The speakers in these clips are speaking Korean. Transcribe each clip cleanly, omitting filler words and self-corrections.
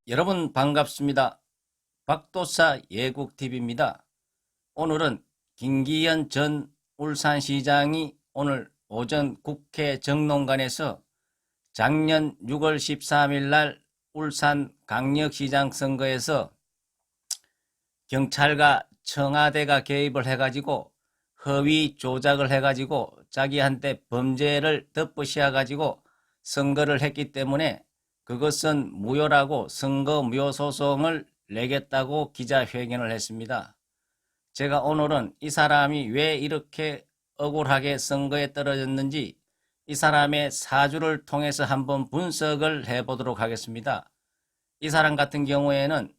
여러분 반갑습니다. 박도사 예국TV입니다. 오늘은 김기현 전 울산시장이 오늘 오전 국회 정론관에서 작년 6월 13일 날 울산광역시장 선거에서 경찰과 청와대가 개입을 해가지고 허위 조작을 해가지고 자기한테 범죄를 덮으씌워가지고 선거를 했기 때문에 그것은 무효라고 선거 무효 소송을 내겠다고 기자회견을 했습니다. 제가 오늘은 이 사람이 왜 이렇게 억울하게 선거에 떨어졌는지 이 사람의 사주를 통해서 한번 분석을 해보도록 하겠습니다. 이 사람 같은 경우에는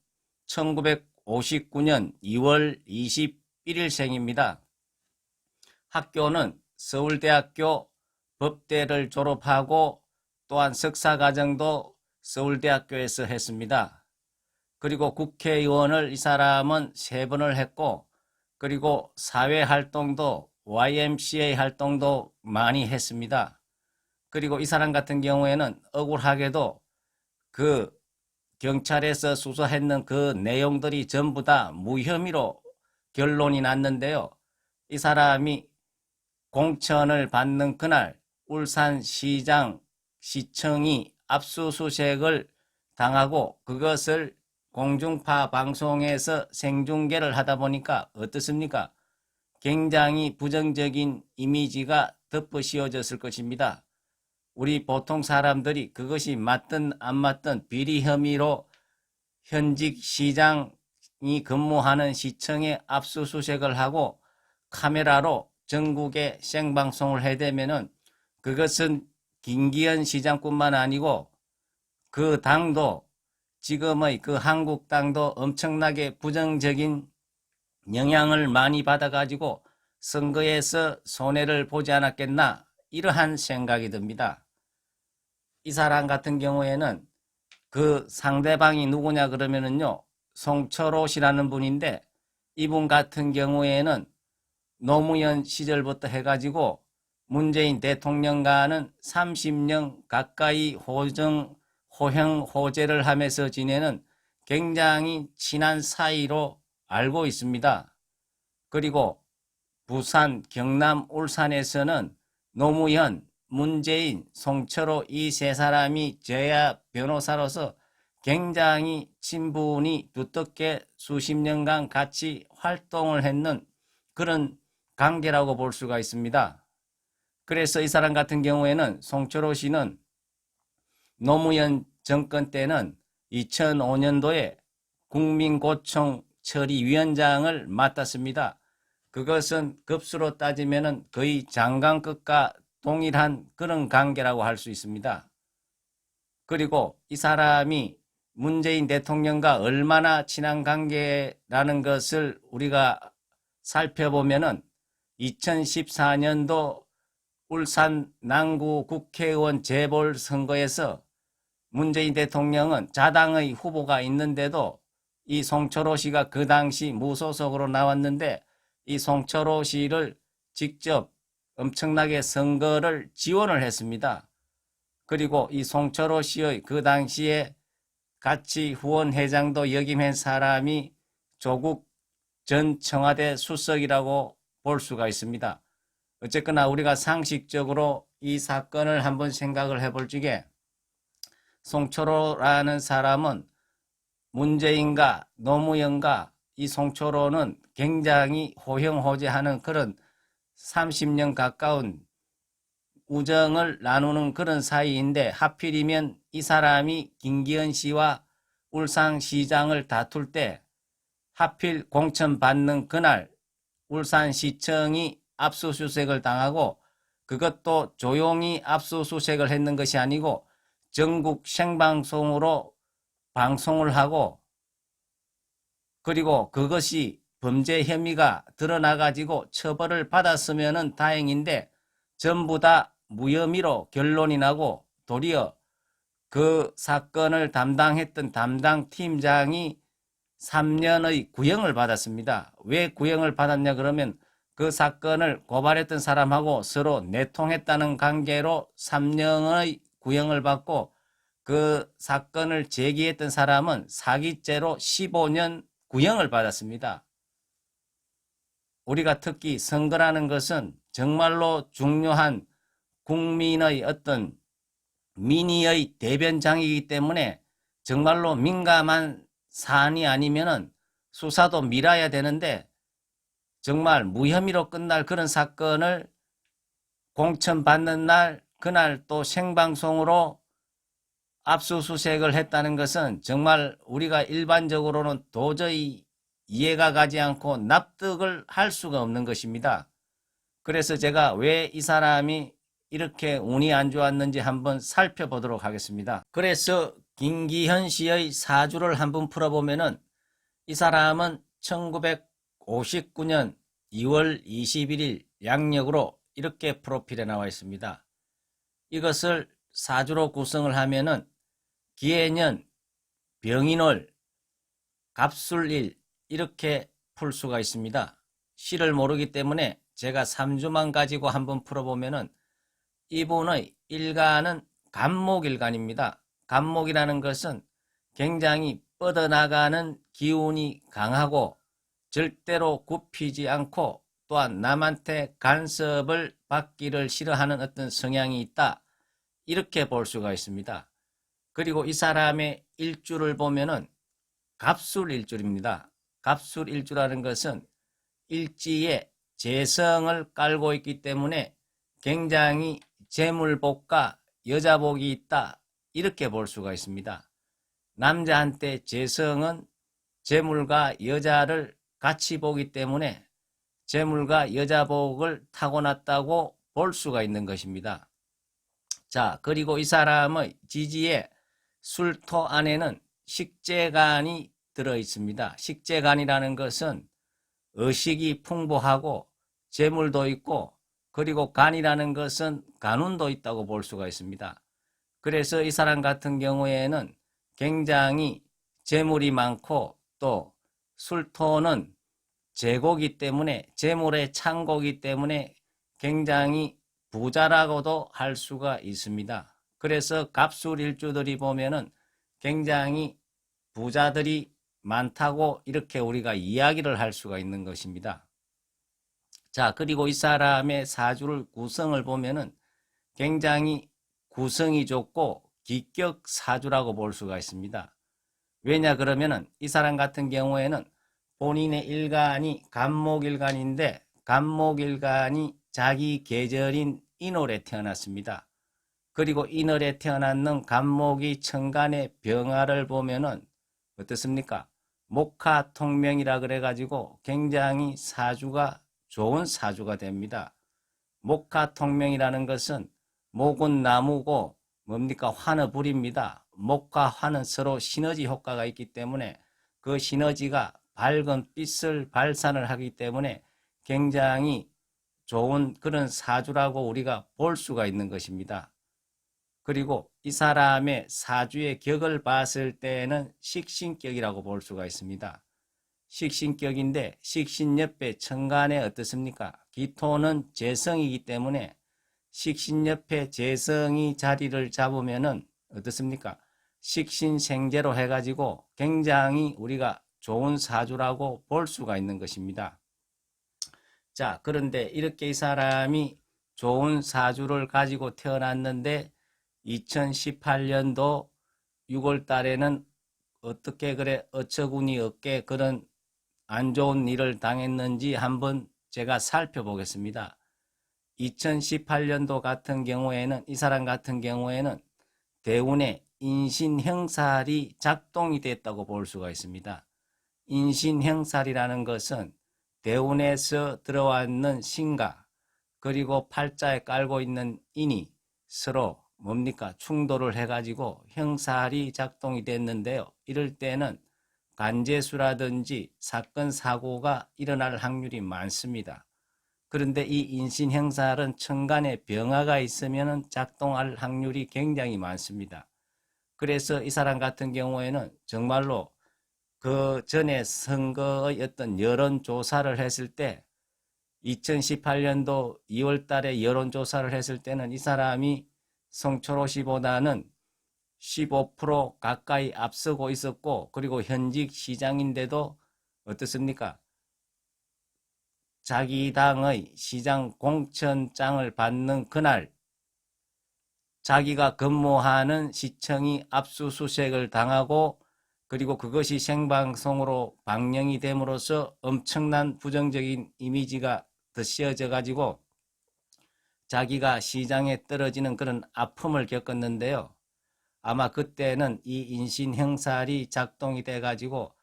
1959년 2월 21일생입니다. 학교는 서울대학교 법대를 졸업하고 또한 석사과정도 서울대학교에서 했습니다. 그리고 국회의원을 이 사람은 3번을 했고, 그리고 사회활동도 YMCA 활동도 많이 했습니다. 그리고 이 사람 같은 경우에는 억울하게도 그 경찰에서 수사했는 그 내용들이 전부 다 무혐의로 결론이 났는데요. 이 사람이 공천을 받는 그날 울산시장 시청이 압수수색을 당하고 그것을 공중파 방송에서 생중계를 하다 보니까 어떻습니까? 굉장히 부정적인 이미지가 덮어씌워졌을 것입니다. 우리 보통 사람들이 그것이 맞든 안 맞든 비리 혐의로 현직 시장이 근무하는 시청에 압수수색을 하고 카메라로 전국에 생방송을 해대면은 그것은 김기현 시장뿐만 아니고 그 당도 지금의 그 한국당도 엄청나게 부정적인 영향을 많이 받아가지고 선거에서 손해를 보지 않았겠나 이러한 생각이 듭니다. 이 사람 같은 경우에는 그 상대방이 누구냐 그러면은요 송철호 씨라는 분인데 이분 같은 경우에는 노무현 시절부터 해가지고 문재인 대통령과는 30년 가까이 호형 호재를 하면서 지내는 굉장히 친한 사이로 알고 있습니다. 그리고 부산, 경남, 울산에서는 노무현, 문재인, 송철호 이 세 사람이 제야 변호사로서 굉장히 친분이 두텁게 수십 년간 같이 활동을 했는 그런 관계라고 볼 수가 있습니다. 그래서 이 사람 같은 경우에는 송철호 씨는 노무현 정권 때는 2005년도에 국민고청 처리위원장을 맡았습니다. 그것은 급수로 따지면 거의 장관급과 동일한 그런 관계라고 할 수 있습니다. 그리고 이 사람이 문재인 대통령과 얼마나 친한 관계라는 것을 우리가 살펴보면은 2014년도 울산 남구 국회의원 재보선거에서 문재인 대통령은 자당의 후보가 있는데도 이 송철호 씨가 그 당시 무소속으로 나왔는데 이 송철호 씨를 직접 엄청나게 선거를 지원을 했습니다. 그리고 이 송철호 씨의 그 당시에 같이 후원회장도 역임한 사람이 조국 전 청와대 수석이라고 볼 수가 있습니다. 어쨌거나 우리가 상식적으로 이 사건을 한번 생각을 해볼 적에 송철호라는 사람은 문재인과 노무현과 이 송철호는 굉장히 호형호재하는 그런 30년 가까운 우정을 나누는 그런 사이인데 하필이면 이 사람이 김기현 씨와 울산시장을 다툴 때 하필 공천 받는 그날 울산시청이 압수수색을 당하고 그것도 조용히 압수수색을 했는 것이 아니고 전국 생방송으로 방송을 하고 그리고 그것이 범죄 혐의가 드러나가지고 처벌을 받았으면 다행인데 전부 다 무혐의로 결론이 나고 도리어 그 사건을 담당했던 담당 팀장이 3년의 구형을 받았습니다. 왜 구형을 받았냐 그러면 그 사건을 고발했던 사람하고 서로 내통했다는 관계로 3년의 구형을 받고 그 사건을 제기했던 사람은 사기죄로 15년 구형을 받았습니다. 우리가 특히 선거라는 것은 정말로 중요한 국민의 어떤 민의의 대변장이기 때문에 정말로 민감한 사안이 아니면은 수사도 미뤄야 되는데 정말 무혐의로 끝날 그런 사건을 공천받는 날 그날 또 생방송으로 압수수색을 했다는 것은 정말 우리가 일반적으로는 도저히 이해가 가지 않고 납득을 할 수가 없는 것입니다. 그래서 제가 왜 이 사람이 이렇게 운이 안 좋았는지 한번 살펴보도록 하겠습니다. 그래서 김기현 씨의 사주를 한번 풀어보면은 이 사람은 1959년 2월 21일 양력으로 이렇게 프로필에 나와 있습니다. 이것을 사주로 구성을 하면은 기해년, 병인월, 갑술일 이렇게 풀 수가 있습니다. 시를 모르기 때문에 제가 3주만 가지고 한번 풀어보면은 이분의 일간은 간목일간입니다. 간목이라는 것은 굉장히 뻗어나가는 기운이 강하고 절대로 굽히지 않고 또한 남한테 간섭을 받기를 싫어하는 어떤 성향이 있다. 이렇게 볼 수가 있습니다. 그리고 이 사람의 일주를 보면은 갑술일주입니다. 갑술일주라는 것은 일지에 재성을 깔고 있기 때문에 굉장히 재물복과 여자복이 있다. 이렇게 볼 수가 있습니다. 남자한테 재성은 재물과 여자를 같이 보기 때문에 재물과 여자복을 타고났다고 볼 수가 있는 것입니다. 자, 그리고 이 사람의 지지에 술토 안에는 식재간이 들어 있습니다. 식재간이라는 것은 의식이 풍부하고 재물도 있고 그리고 간이라는 것은 간운도 있다고 볼 수가 있습니다. 그래서 이 사람 같은 경우에는 굉장히 재물이 많고 또 술토는 재고기 때문에 재물의 창고기 때문에 굉장히 부자라고도 할 수가 있습니다. 그래서 갑술일주들이 보면은 굉장히 부자들이 많다고 이렇게 우리가 이야기를 할 수가 있는 것입니다. 자, 그리고 이 사람의 사주를 구성을 보면은 굉장히 구성이 좋고 기격 사주라고 볼 수가 있습니다. 왜냐 그러면은 이 사람 같은 경우에는 본인의 일간이 간목일간인데 간목일간이 자기 계절인 인월에 태어났습니다. 그리고 인월에 태어났는 간목이 천간의 병화를 보면은 어떻습니까? 목화통명이라 그래가지고 굉장히 사주가 좋은 사주가 됩니다. 목화통명이라는 것은 목은 나무고 뭡니까? 화는 불입니다. 목과 화는 서로 시너지 효과가 있기 때문에 그 시너지가 밝은 빛을 발산을 하기 때문에 굉장히 좋은 그런 사주라고 우리가 볼 수가 있는 것입니다. 그리고 이 사람의 사주의 격을 봤을 때는 식신격이라고 볼 수가 있습니다. 식신격인데 식신 옆에 천간에 어떻습니까? 기토는 재성이기 때문에 식신 옆에 재성이 자리를 잡으면은 어떻습니까? 식신생재로 해가지고 굉장히 우리가 좋은 사주라고 볼 수가 있는 것입니다. 자, 그런데 이렇게 이 사람이 좋은 사주를 가지고 태어났는데 2018년도 6월 달에는 어떻게 그래 어처구니 없게 그런 안 좋은 일을 당했는지 한번 제가 살펴보겠습니다. 2018년도 같은 경우에는 이 사람 같은 경우에는 대운에 인신형살이 작동이 됐다고 볼 수가 있습니다. 인신형살이라는 것은 대운에서 들어왔는 신과 그리고 팔자에 깔고 있는 인이 서로 뭡니까? 충돌을 해가지고 형살이 작동이 됐는데요. 이럴 때는 간재수라든지 사건 사고가 일어날 확률이 많습니다. 그런데 이 인신형살은 천간에 병화가 있으면 작동할 확률이 굉장히 많습니다. 그래서 이 사람 같은 경우에는 정말로 그 전에 선거의 어떤 여론조사를 했을 때 2018년도 2월 달에 여론조사를 했을 때는 이 사람이 송철호 씨보다는 15% 가까이 앞서고 있었고, 그리고 현직 시장인데도 어떻습니까? 자기 당의 시장 공천장을 받는 그날 자기가 근무하는 시청이 압수수색을 당하고, 그리고 그것이 생방송으로 방영이 됨으로써 엄청난 부정적인 이미지가 드씌어져 가지고 자기가 시장에 떨어지는 그런 아픔을 겪었는데요. 아마 그때는 이 인신형살이 작동이 돼 가지고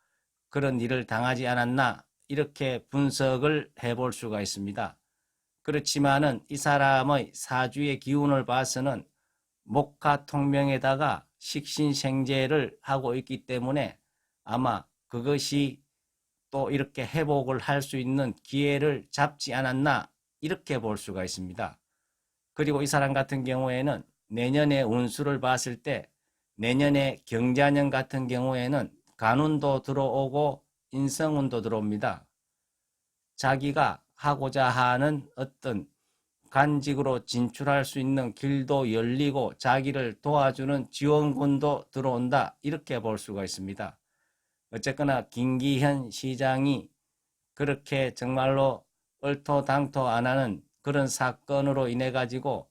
그런 일을 당하지 않았나, 이렇게 분석을 해볼 수가 있습니다. 그렇지만은 이 사람의 사주의 기운을 봐서는 목화통명에다가 식신생재를 하고 있기 때문에 아마 그것이 또 이렇게 회복을 할 수 있는 기회를 잡지 않았나, 이렇게 볼 수가 있습니다. 그리고 이 사람 같은 경우에는 내년의 운수를 봤을 때 내년에 경자년 같은 경우에는 간운도 들어오고 인성운도 들어옵니다. 자기가 하고자 하는 어떤 간직으로 진출할 수 있는 길도 열리고 자기를 도와주는 지원군도 들어온다, 이렇게 볼 수가 있습니다. 어쨌거나 김기현 시장이 그렇게 정말로 얼토당토 안 하는 그런 사건으로 인해 가지고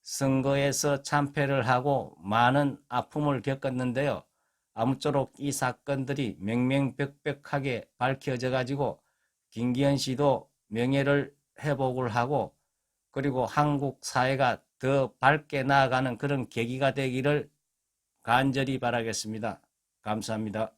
선거에서 참패를 하고 많은 아픔을 겪었는데요. 아무쪼록 이 사건들이 명명백백하게 밝혀져 가지고 김기현 씨도 명예를 회복을 하고, 그리고 한국 사회가 더 밝게 나아가는 그런 계기가 되기를 간절히 바라겠습니다. 감사합니다.